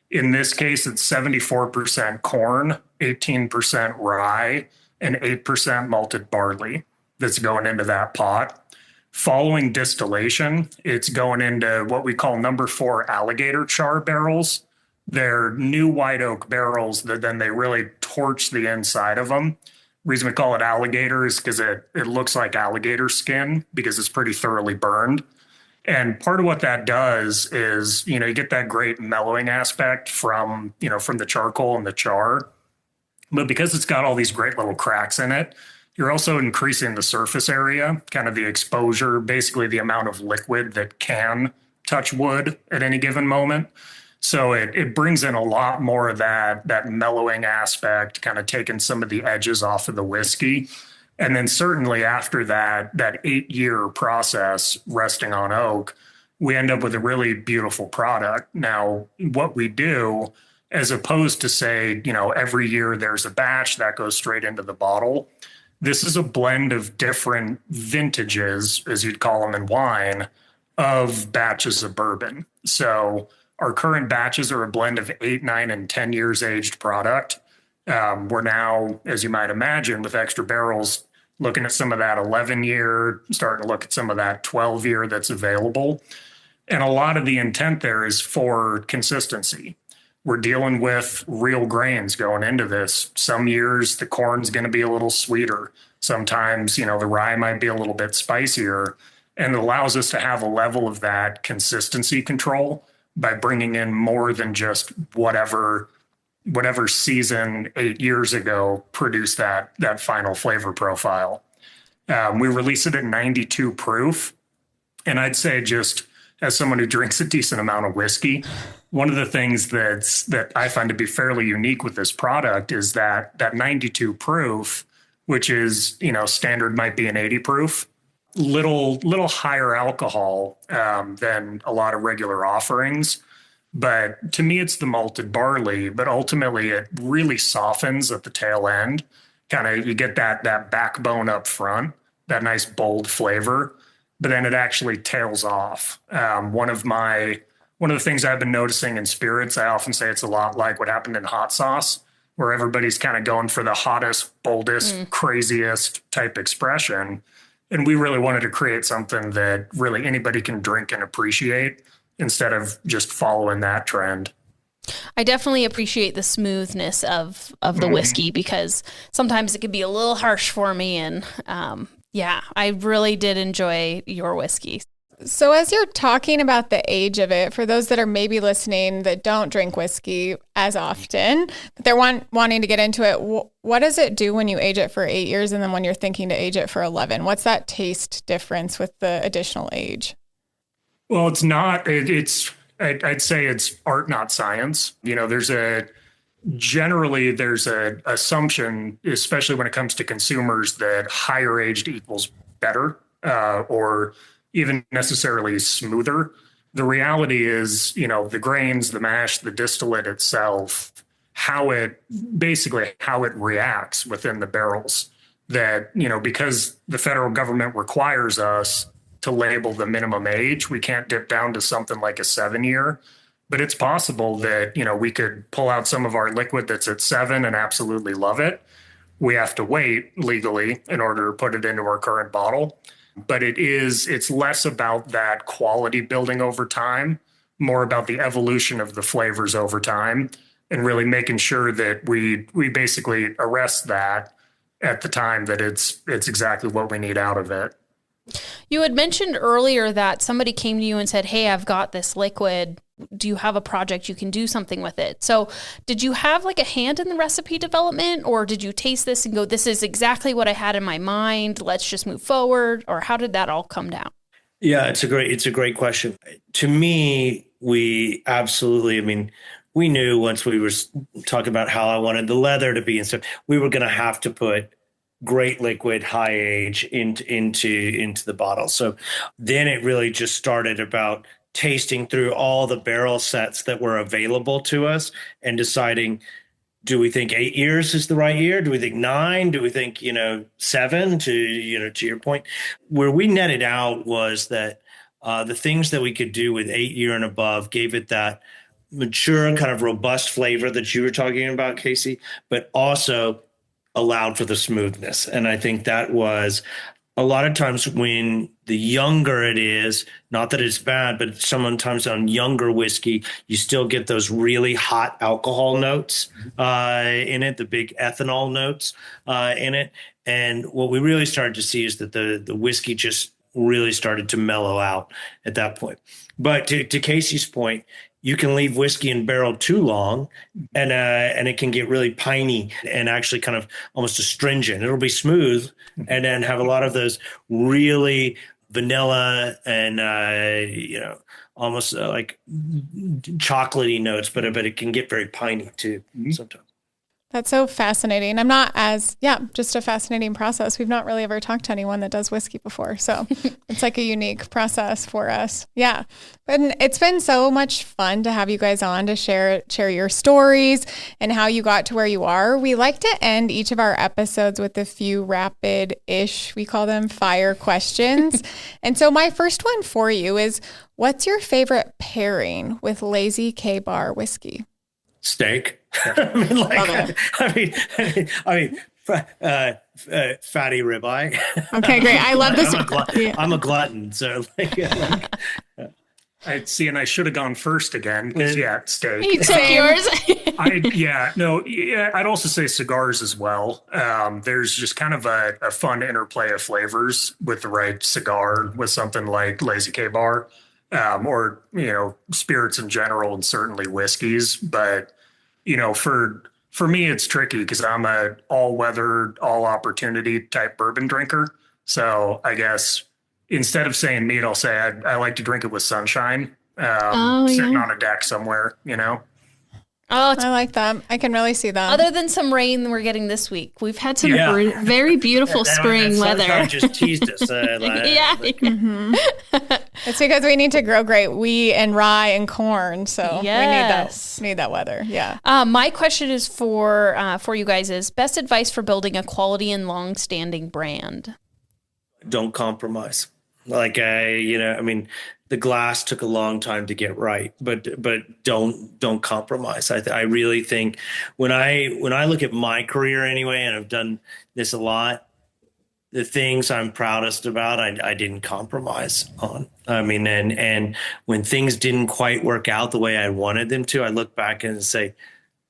Speaker 4: In this case, it's 74% corn, 18% rye, and 8% malted barley that's going into that pot. Following distillation, it's going into what we call number 4 alligator char barrels. They're new white oak barrels that then they really torch the inside of them. Reason we call it alligator is because it looks like alligator skin because it's pretty thoroughly burned. And part of what that does is, you get that great mellowing aspect from the charcoal and the char. But because it's got all these great little cracks in it, you're also increasing the surface area, kind of the exposure, basically the amount of liquid that can touch wood at any given moment. So it brings in a lot more of that mellowing aspect, kind of taking some of the edges off of the whiskey. And then certainly after that 8-year process resting on oak, we end up with a really beautiful product. Now, what we do, as opposed to say, every year there's a batch that goes straight into the bottle, this is a blend of different vintages, as you'd call them in wine, of batches of bourbon. So our current batches are a blend of 8, 9, and 10 years aged product. We're now, as you might imagine, with extra barrels, looking at some of that 11-year, starting to look at some of that 12-year that's available. And a lot of the intent there is for consistency. We're dealing with real grains going into this. Some years the corn's going to be a little sweeter. Sometimes, the rye might be a little bit spicier. And it allows us to have a level of that consistency control by bringing in more than just whatever season 8 years ago produced that final flavor profile. We release it at 92 proof. And I'd say, just as someone who drinks a decent amount of whiskey, one of the things that I find to be fairly unique with this product is that 92 proof, which is, standard might be an 80 proof, little higher alcohol than a lot of regular offerings. But to me, it's the malted barley, but ultimately it really softens at the tail end. Kind of, you get that backbone up front, that nice bold flavor, but then it actually tails off. One of my one of the things I've been noticing in spirits, I often say it's a lot like what happened in hot sauce, where everybody's kind of going for the hottest, boldest, craziest type expression. And we really wanted to create something that really anybody can drink and appreciate instead of just following that trend.
Speaker 6: I definitely appreciate the smoothness of the whiskey, because sometimes it can be a little harsh for me. And I really did enjoy your whiskey.
Speaker 1: So as you're talking about the age of it, for those that are maybe listening that don't drink whiskey as often, but they're wanting to get into it, what does it do when you age it for 8 years and then when you're thinking to age it for 11? What's that taste difference with the additional age?
Speaker 4: Well, it's not. I'd say it's art, not science. You know, there's a assumption, especially when it comes to consumers, that higher aged equals better, or even necessarily smoother. The reality is, you know, the grains, the mash, the distillate itself, how it reacts within the barrels. That, you know, because the federal government requires us to label the minimum age, we can't dip down to something like a 7-year. But it's possible that, you know, we could pull out some of our liquid that's at 7 and absolutely love it. We have to wait legally in order to put it into our current bottle. But it's less about that quality building over time, more about the evolution of the flavors over time, and really making sure that we basically arrest that at the time that it's exactly what we need out of it.
Speaker 6: You had mentioned earlier that somebody came to you and said, hey, I've got this liquid. Do you have a project you can do something with it? So did you have like a hand in the recipe development, or did you taste this and go, this is exactly what I had in my mind, let's just move forward? Or how did that all come down?
Speaker 3: Yeah, it's a great question. To me, we knew once we were talking about how I wanted the leather to be and stuff, we were going to have to put great liquid, high age into the bottle. So then it really just started about tasting through all the barrel sets that were available to us and deciding, do we think 8 years is the right year? Do we think 9? Do we think, 7? To your point, where we netted out was that the things that we could do with 8 year and above gave it that mature kind of robust flavor that you were talking about, Casey, but also allowed for the smoothness. And I think that was a lot of times when the younger it is, not that it's bad, but sometimes on younger whiskey, you still get those really hot alcohol notes in it, the big ethanol notes in it. And what we really started to see is that the whiskey just really started to mellow out at that point. But to Casey's point, you can leave whiskey in barrel too long and it can get really piney and actually kind of almost astringent. It'll be smooth and then have a lot of those really vanilla and, almost like chocolatey notes, but it can get very piney too sometimes.
Speaker 1: That's so fascinating. Just a fascinating process. We've not really ever talked to anyone that does whiskey before. So it's like a unique process for us. Yeah. But it's been so much fun to have you guys on to share your stories and how you got to where you are. We like to end each of our episodes with a few rapid-ish, we call them fire questions. And so my first one for you is, what's your favorite pairing with Lazy K Bar whiskey?
Speaker 3: Steak. Fatty ribeye.
Speaker 1: Okay, great. I love this.
Speaker 3: I'm a glutton, so
Speaker 4: I see, and I should have gone first again because steak.
Speaker 6: You took yours.
Speaker 4: I'd also say cigars as well. There's just kind of a fun interplay of flavors with the right cigar with something like Lazy K Bar. Or spirits in general, and certainly whiskeys. But for me, it's tricky because I'm a all-weather, all-opportunity type bourbon drinker. So I guess instead of saying meat, I'll say I like to drink it with sunshine, sitting on a deck somewhere.
Speaker 6: Oh,
Speaker 1: I like that. I can really see that.
Speaker 6: Other than some rain we're getting this week, we've had some very beautiful spring weather.
Speaker 3: Just teased us.
Speaker 1: It's because we need to grow great wheat and rye and corn, so we need that weather. Yeah.
Speaker 6: My question is for you guys is best advice for building a quality and long-standing brand.
Speaker 3: Don't compromise. Like I mean, the glass took a long time to get right, but don't compromise. I really think when I look at my career anyway, and I've done this a lot, the things I'm proudest about, I didn't compromise on. I mean, and when things didn't quite work out the way I wanted them to, I look back and say,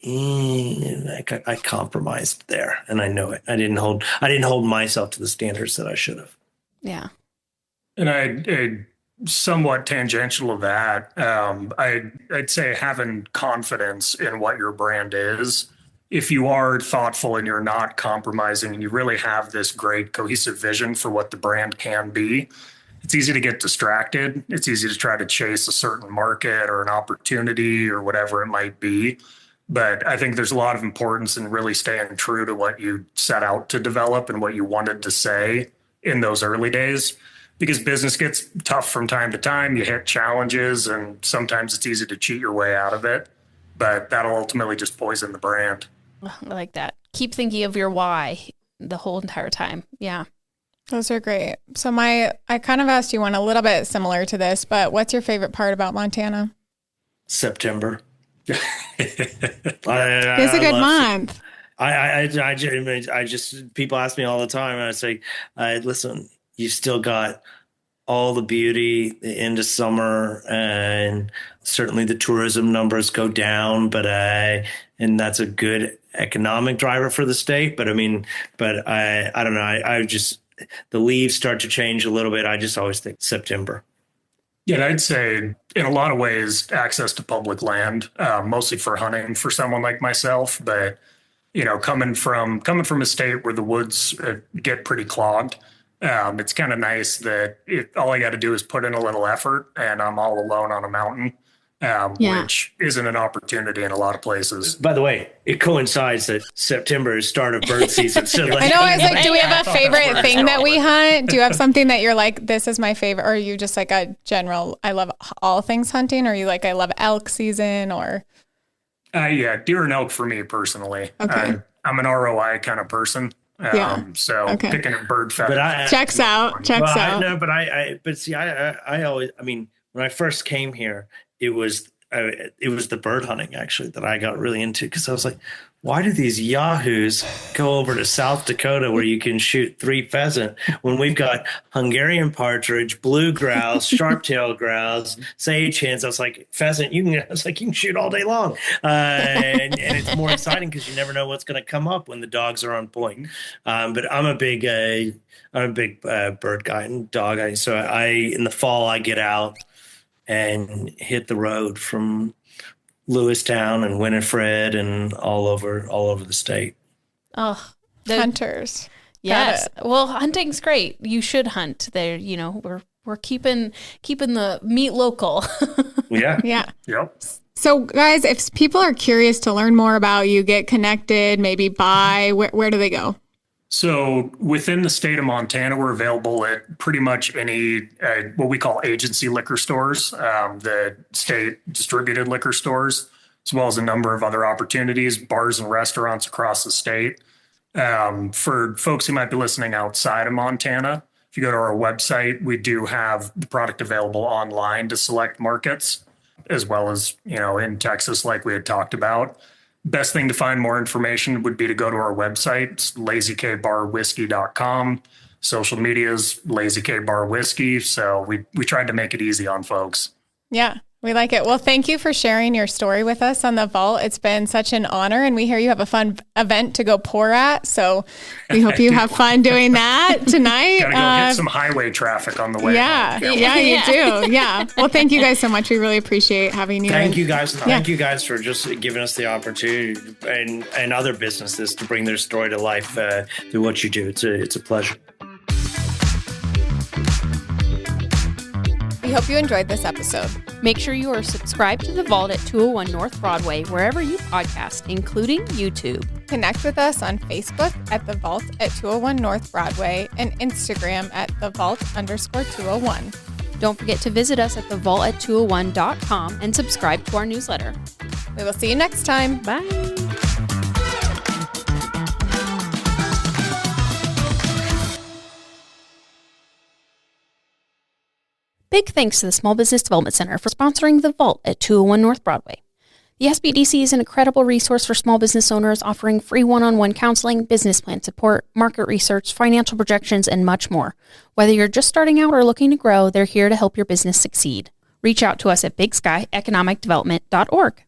Speaker 3: I compromised there, and I know it. I didn't hold myself to the standards that I should have.
Speaker 6: Yeah.
Speaker 4: And I somewhat tangential of that, I'd say having confidence in what your brand is. If you are thoughtful and you're not compromising and you really have this great cohesive vision for what the brand can be, it's easy to get distracted. It's easy to try to chase a certain market or an opportunity or whatever it might be. But I think there's a lot of importance in really staying true to what you set out to develop and what you wanted to say in those early days. Because business gets tough from time to time. You hit challenges, and sometimes it's easy to cheat your way out of it. But that'll ultimately just poison the brand.
Speaker 6: I like that. Keep thinking of your why the whole entire time. Yeah.
Speaker 1: Those are great. So I kind of asked you one a little bit similar to this, but what's your favorite part about Montana?
Speaker 3: September.
Speaker 1: It's a good month.
Speaker 3: I just people ask me all the time, and I say, listen, you still got all the beauty, the end of summer, and certainly the tourism numbers go down, and that's a good economic driver for the state. But I don't know. I just, the leaves start to change a little bit. I just always think September.
Speaker 4: Yeah, and I'd say in a lot of ways, access to public land, mostly for hunting for someone like myself. But, coming from a state where the woods get pretty clogged, it's kind of nice that all I got to do is put in a little effort and I'm all alone on a mountain, which isn't an opportunity in a lot of places.
Speaker 3: By the way, it coincides that September is start of bird season. So
Speaker 1: I know. I was like, do we have a favorite thing that we hunt? Do you have something that you're like, this is my favorite? Or are you just like a general, I love all things hunting? Or are you like, I love elk season? Or
Speaker 4: yeah, deer and elk for me personally.
Speaker 1: Okay.
Speaker 4: I'm an ROI kind of person. Picking a bird feather
Speaker 1: checks out.
Speaker 3: I always, when I first came here, it was the bird hunting actually that I got really into, because I was like, why do these yahoos go over to South Dakota where you can shoot 3 pheasant when we've got Hungarian partridge, blue grouse, sharp-tailed grouse, sage hens? I was like, pheasant, you can shoot all day long, and it's more exciting because you never know what's going to come up when the dogs are on point. But I'm a big bird guy and dog guy, so in the fall I get out and hit the road from Lewistown and Winifred and all over the state.
Speaker 6: Oh,
Speaker 1: hunters.
Speaker 6: Yes. Well, hunting's great. You should hunt there. We're keeping the meat local.
Speaker 3: Yeah.
Speaker 1: Yeah.
Speaker 4: Yep.
Speaker 1: So guys, if people are curious to learn more about you, get connected, maybe buy, where do they go?
Speaker 4: So within the state of Montana, we're available at pretty much any what we call agency liquor stores, the state distributed liquor stores, as well as a number of other opportunities, bars and restaurants across the state. For folks who might be listening outside of Montana, if you go to our website, we do have the product available online to select markets, as well as, in Texas, like we had talked about. Best thing to find more information would be to go to our website. It's lazykbarwhiskey.com. Social media's Lazy K Bar Whiskey. So we tried to make it easy on folks.
Speaker 1: Yeah, we like it. Well, thank you for sharing your story with us on the Vault. It's been such an honor, and we hear you have a fun event to go pour at. So we hope you have fun doing that tonight.
Speaker 4: Gotta go hit some highway traffic on the way.
Speaker 1: Yeah, you do. Yeah. Well, thank you guys so much. We really appreciate having you.
Speaker 3: Thank you guys. Thank you guys for just giving us the opportunity and other businesses to bring their story to life through what you do. It's a pleasure.
Speaker 1: We hope you enjoyed this episode.
Speaker 7: Make sure you are subscribed to The Vault at 201 North Broadway, wherever you podcast, including YouTube.
Speaker 1: Connect with us on Facebook at The Vault at 201 North Broadway and Instagram at The Vault_201.
Speaker 7: Don't forget to visit us at thevault@201.com and subscribe to our newsletter.
Speaker 1: We will see you next time.
Speaker 7: Bye. Big thanks to the Small Business Development Center for sponsoring The Vault at 201 North Broadway. The SBDC is an incredible resource for small business owners, offering free one-on-one counseling, business plan support, market research, financial projections, and much more. Whether you're just starting out or looking to grow, they're here to help your business succeed. Reach out to us at bigsky economic development.org.